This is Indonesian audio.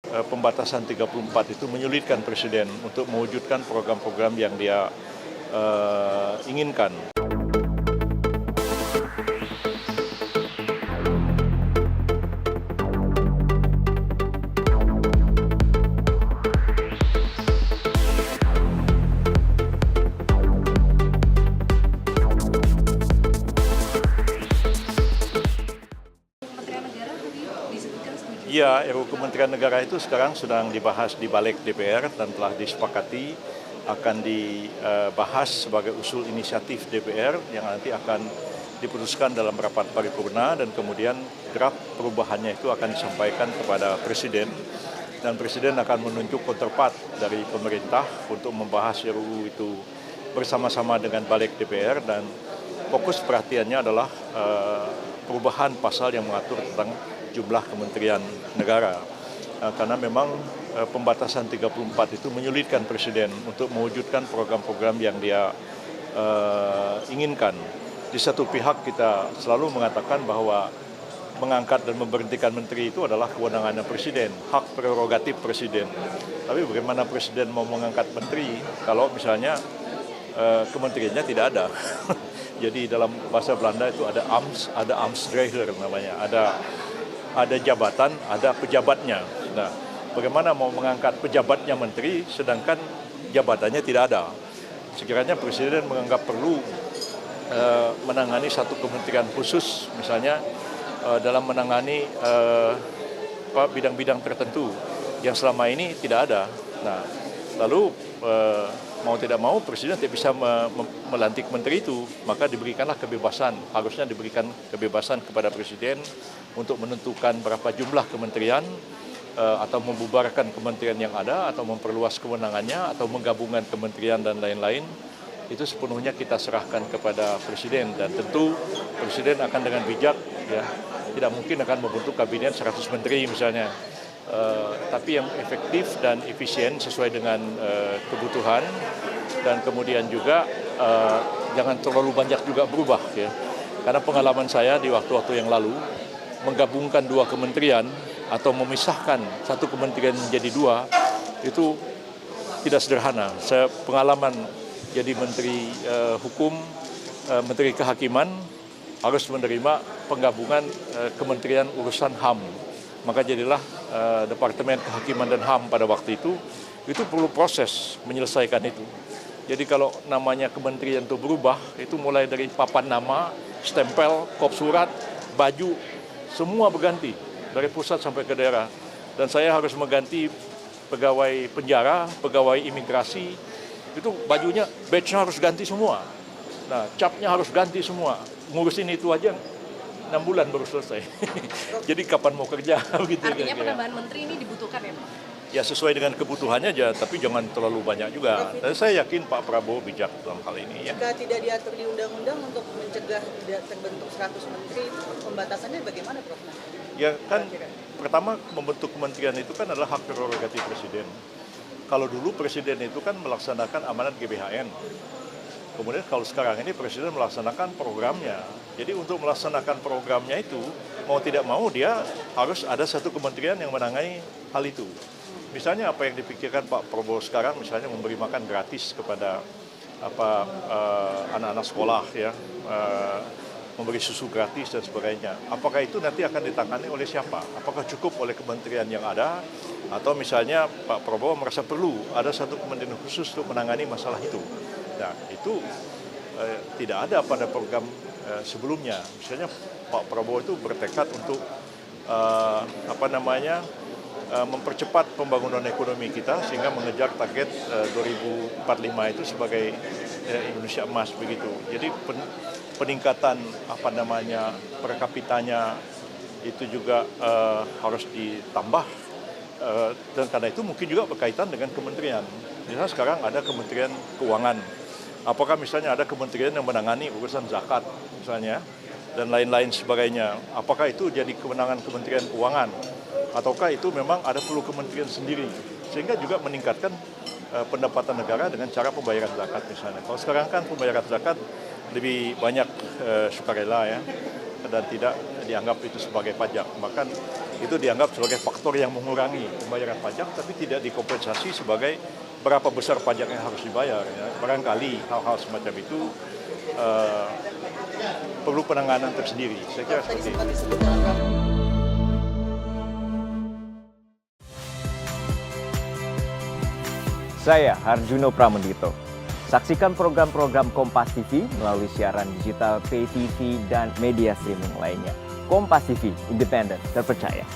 pembatasan 34 itu menyulitkan Presiden untuk mewujudkan program-program yang dia inginkan. Kementerian Negara tadi disebutkan setuju. Ya, RUU Kementerian Negara itu sekarang sedang dibahas di Balik DPR dan telah disepakati akan dibahas sebagai usul inisiatif DPR yang nanti akan diputuskan dalam rapat paripurna dan kemudian draft perubahannya itu akan disampaikan kepada Presiden dan Presiden akan menunjuk counterpart dari pemerintah untuk membahas RUU itu bersama-sama dengan Balik DPR dan fokus perhatiannya adalah perubahan pasal yang mengatur tentang jumlah kementerian negara. Karena memang pembatasan 34 itu menyulitkan Presiden untuk mewujudkan program-program yang dia inginkan. Di satu pihak kita selalu mengatakan bahwa mengangkat dan memberhentikan menteri itu adalah kewenangannya Presiden, hak prerogatif Presiden. Tapi bagaimana Presiden mau mengangkat menteri kalau misalnya kementeriannya tidak ada? Jadi dalam bahasa Belanda itu ada Amtsdrager namanya, ada jabatan, ada pejabatnya. Nah, bagaimana mau mengangkat pejabatnya menteri sedangkan jabatannya tidak ada? Sekiranya Presiden menganggap perlu menangani satu kementerian khusus, misalnya dalam menangani bidang-bidang tertentu yang selama ini tidak ada. Nah, lalu mau tidak mau Presiden tidak bisa melantik menteri itu, maka diberikanlah kebebasan, harusnya diberikan kebebasan kepada Presiden untuk menentukan berapa jumlah kementerian atau membubarkan kementerian yang ada atau memperluas kewenangannya atau menggabungkan kementerian dan lain-lain. Itu sepenuhnya kita serahkan kepada Presiden dan tentu Presiden akan dengan bijak, ya, tidak mungkin akan membentuk kabinet 100 menteri misalnya. Tapi yang efektif dan efisien sesuai dengan kebutuhan dan kemudian juga jangan terlalu banyak juga berubah, ya. Karena pengalaman saya di waktu-waktu yang lalu menggabungkan dua kementerian atau memisahkan satu kementerian menjadi dua itu tidak sederhana. Saya pengalaman jadi Menteri Hukum, Menteri Kehakiman harus menerima penggabungan Kementerian Urusan HAM. Maka jadilah Departemen Kehakiman dan HAM pada waktu itu perlu proses menyelesaikan itu. Jadi kalau namanya kementerian itu berubah, itu mulai dari papan nama, stempel, kop surat, baju, semua berganti dari pusat sampai ke daerah. Dan saya harus mengganti pegawai penjara, pegawai imigrasi, itu bajunya, badge-nya harus ganti semua. Nah, capnya harus ganti semua. Ngurusin itu aja 6 bulan baru selesai. Jadi kapan mau kerja? Begitu, Artinya kira-kira. penambahan menteri ini dibutuhkan ya Pak? Ya sesuai dengan kebutuhannya aja, tapi jangan terlalu banyak juga. Dan saya yakin Pak Prabowo bijak dalam hal ini. Ya. Jika tidak diatur di undang-undang untuk mencegah tidak terbentuk 100 menteri, pembatasannya bagaimana Prof? Ya kan, pertama membentuk kementerian itu kan adalah hak prerogatif Presiden. Kalau dulu Presiden itu kan melaksanakan amanat GBHN. Kemudian kalau sekarang ini Presiden melaksanakan programnya. Jadi untuk melaksanakan programnya itu, mau tidak mau dia harus ada satu kementerian yang menangani hal itu. Misalnya apa yang dipikirkan Pak Prabowo sekarang, misalnya memberi makan gratis kepada anak-anak sekolah, ya, memberi susu gratis dan sebagainya. Apakah itu nanti akan ditangani oleh siapa? Apakah cukup oleh kementerian yang ada? Atau misalnya Pak Prabowo merasa perlu ada satu kementerian khusus untuk menangani masalah itu. Nah, itu tidak ada pada program sebelumnya. Misalnya Pak Prabowo itu bertekad untuk mempercepat pembangunan ekonomi kita sehingga mengejar target 2045 itu sebagai Indonesia emas begitu. Jadi peningkatan per kapitanya itu juga harus ditambah dan karena itu mungkin juga berkaitan dengan kementerian. Misalnya sekarang ada Kementerian Keuangan. Apakah misalnya ada kementerian yang menangani urusan zakat misalnya dan lain-lain sebagainya. Apakah itu jadi kewenangan Kementerian Keuangan ataukah itu memang ada perlu kementerian sendiri sehingga juga meningkatkan pendapatan negara dengan cara pembayaran zakat misalnya. Kalau sekarang kan pembayaran zakat lebih banyak sukarela, ya, dan tidak dianggap itu sebagai pajak. Bahkan itu dianggap sebagai faktor yang mengurangi pembayaran pajak, tapi tidak dikompensasi sebagai berapa besar pajak yang harus dibayar. Ya. Barangkali hal-hal semacam itu perlu penanganan tersendiri. Saya kira Tadi seperti sempat itu. disebut dalam rapat. Saya Harjuno Pramendito. Saksikan program-program Kompas TV melalui siaran digital, pay TV, dan media streaming lainnya. Kompas TV, independen, terpercaya.